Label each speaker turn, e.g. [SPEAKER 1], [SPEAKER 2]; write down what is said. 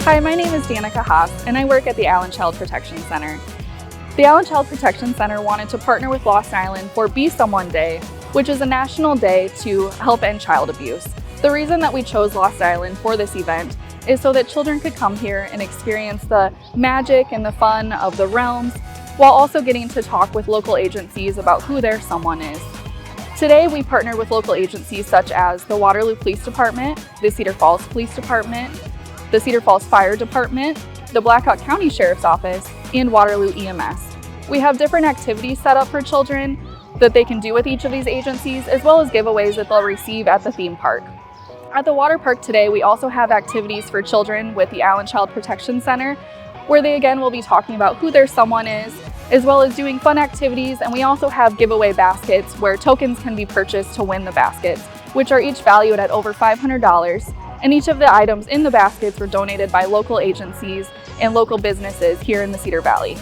[SPEAKER 1] Hi, my name is Danica Haas, and I work at the Allen Child Protection Center. The Allen Child Protection Center wanted to partner with Lost Island for Be Someone Day, which is a national day to help end child abuse. The reason that we chose Lost Island for this event is so that children could come here and experience the magic and the fun of the realms, while also getting to talk with local agencies about who their someone is. Today, we partner with local agencies such as the Waterloo Police Department, the Cedar Falls Police Department, the Cedar Falls Fire Department, the Blackhawk County Sheriff's Office, and Waterloo EMS. We have different activities set up for children that they can do with each of these agencies, as well as giveaways that they'll receive at the theme park. At the water park today, we also have activities for children with the Allen Child Protection Center, where they again will be talking about who their someone is, as well as doing fun activities. And we also have giveaway baskets where tokens can be purchased to win the baskets, which are each valued at over $500. And each of the items in the baskets were donated by local agencies and local businesses here in the Cedar Valley.